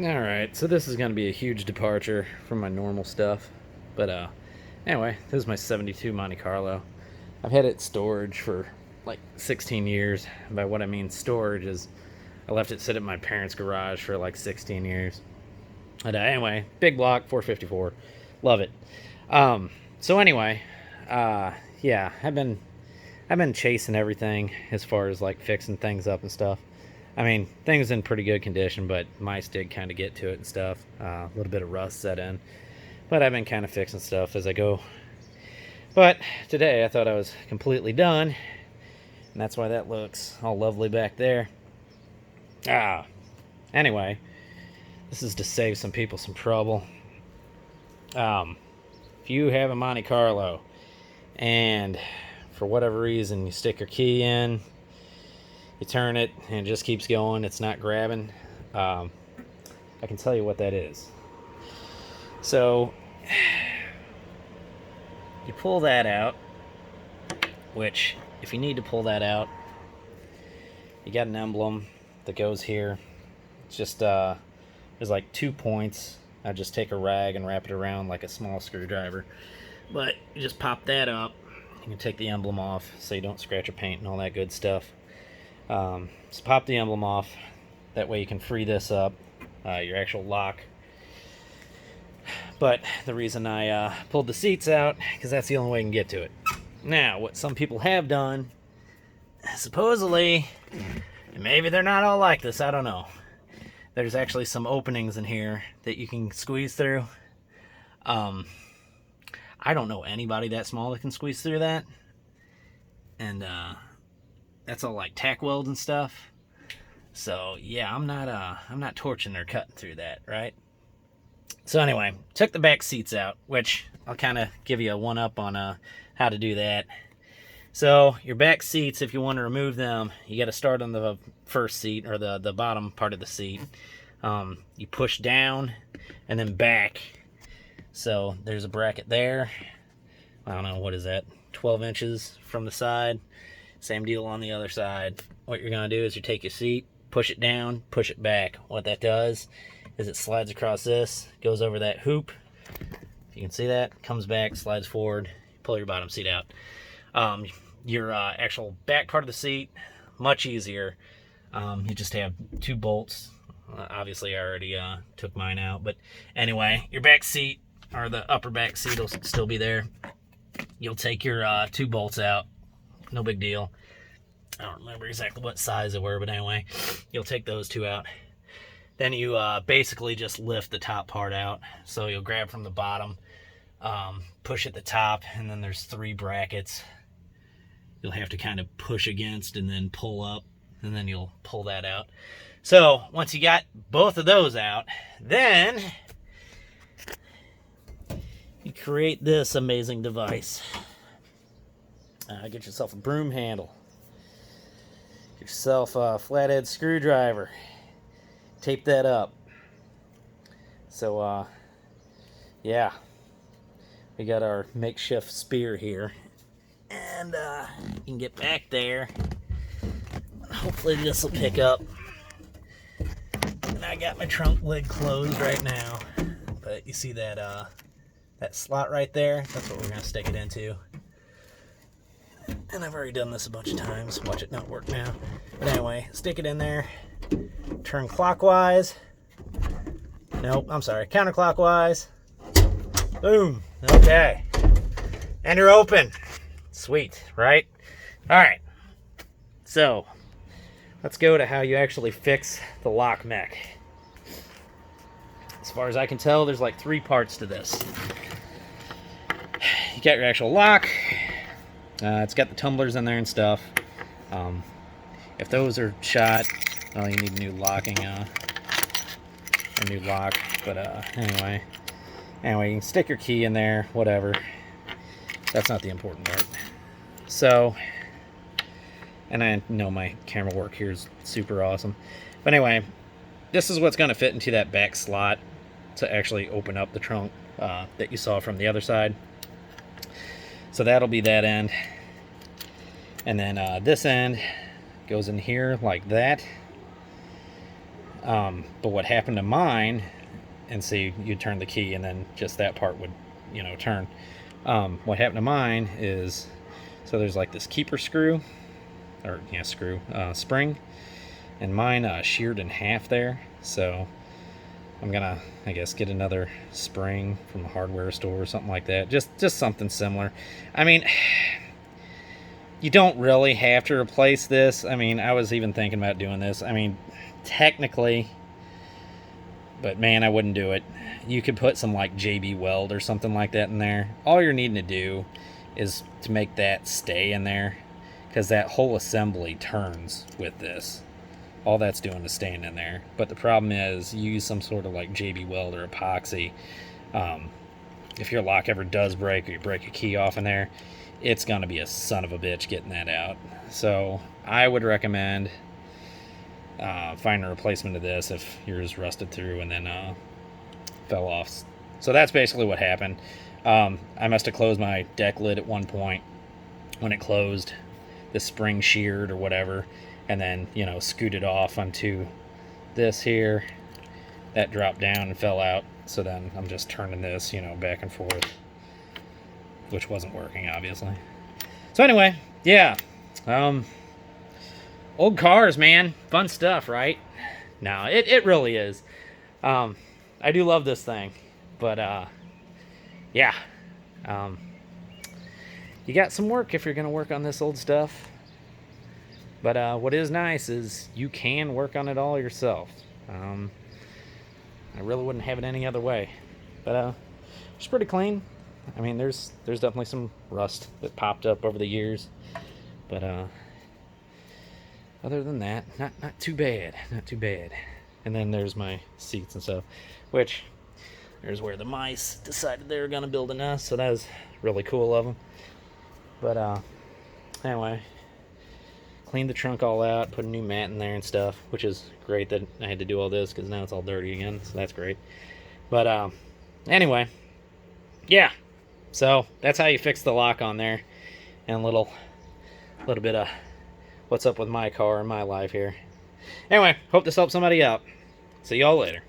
Alright, so this is going to be a huge departure from my normal stuff. But anyway, this is my 72 Monte Carlo. I've had it storage for like 16 years. By what I mean storage is I left it sit at my parents' garage for like 16 years. But anyway, big block, 454. Love it. So anyway, uh, yeah, I've been chasing everything as far as like fixing things up and stuff. I mean, things in pretty good condition, but mice did kind of get to it and stuff. A little bit of rust set in, but I've been kind of fixing stuff as I go. But today I thought I was completely done, and that's why that looks all lovely back there. Ah, anyway, this is to save some people some trouble. If you have a Monte Carlo and for whatever reason you stick your key in, you turn it and it just keeps going, it's not grabbing, I can tell you what that is. So you pull that out, which if you need to pull that out, you got an emblem that goes here. It's just there's like 2 points. I just take a rag and wrap it around like a small screwdriver, but you just pop that up. You can take the emblem off so you don't scratch your paint and all that good stuff. So pop the emblem off. That way you can free this up, your actual lock. But the reason I pulled the seats out, because that's the only way I can get to it. Now, what some people have done, supposedly, and maybe they're not all like this, I don't know. There's actually some openings in here that you can squeeze through. I don't know anybody that small that can squeeze through that. And that's all like tack welds and stuff. So yeah, I'm not torching or cutting through that, right? So anyway, took the back seats out, which I'll kind of give you a one up on how to do that. So your back seats, if you want to remove them, you got to start on the first seat, or the bottom part of the seat. You push down and then back. So there's a bracket there. I don't know, what is that? 12 inches from the side. Same deal on the other side. What you're going to do is you take your seat, push it down, push it back. What that does is it slides across this, goes over that hoop. If you can see that, comes back, slides forward, pull your bottom seat out. Your actual back part of the seat, much easier. You just have 2 bolts. Obviously, I already took mine out. But anyway, your back seat, or the upper back seat, will still be there. You'll take your 2 bolts out. No big deal. I don't remember exactly what size they were, but anyway, you'll take those 2 out. Then you basically just lift the top part out. So you'll grab from the bottom, push at the top, and then there's 3 brackets you'll have to kind of push against and then pull up, and then you'll pull that out. So once you got both of those out, then you create this amazing device. Get yourself a broom handle, get yourself a flathead screwdriver, tape that up. So yeah, we got our makeshift spear here, and you can get back there. Hopefully this will pick up. And I got my trunk lid closed right now, but you see that that slot right there? That's what we're gonna stick it into. And I've already done this a bunch of times. Watch it not work now. But anyway, stick it in there. Turn clockwise. Nope, I'm sorry, counterclockwise. Boom. Okay. And you're open. Sweet, right? All right. So, let's go to how you actually fix the lock mech. As far as I can tell, there's like 3 parts to this. You got your actual lock. It's got the tumblers in there and stuff. If those are shot, well, you need a new locking, a new lock. But anyway, you can stick your key in there, whatever. That's not the important part. So, and I know my camera work here is super awesome. But anyway, this is what's going to fit into that back slot to actually open up the trunk that you saw from the other side. So that'll be that end. And then this end goes in here like that. But what happened to mine, and see, you turn the key and then just that part would, turn. What happened to mine is, so there's like this keeper screw, or spring, and mine sheared in half there. So I'm gonna, I guess, get another spring from a hardware store or something like that. Just something similar. I mean, you don't really have to replace this. I mean, I was even thinking about doing this. I mean, technically, but man, I wouldn't do it. You could put some like JB Weld or something like that in there. All you're needing to do is to make that stay in there, because that whole assembly turns with this. All that's doing is staying in there. But the problem is, you use some sort of like JB Weld or epoxy. If your lock ever does break, or you break a key off in there, it's going to be a son of a bitch getting that out. So I would recommend find a replacement of this if yours rusted through and then fell off. So that's basically what happened. I must have closed my deck lid at one point. When it closed, the spring sheared or whatever, and then scooted off onto this here. That dropped down and fell out. So then I'm just turning this back and forth, which wasn't working, obviously. So anyway, yeah. Old cars, man. Fun stuff, right? No, it really is. I do love this thing. But, yeah. You got some work if you're going to work on this old stuff. But what is nice is you can work on it all yourself. I really wouldn't have it any other way. But it's pretty clean. I mean, there's definitely some rust that popped up over the years. But other than that, not too bad. Not too bad. And then there's my seats and stuff, which there's where the mice decided they were going to build a nest. So that was really cool of them. But anyway, cleaned the trunk all out, put a new mat in there and stuff, which is great that I had to do all this because now it's all dirty again. So that's great. But anyway, yeah. So that's how you fix the lock on there, and a little bit of what's up with my car and my life here. Anyway, hope this helps somebody out. See y'all later.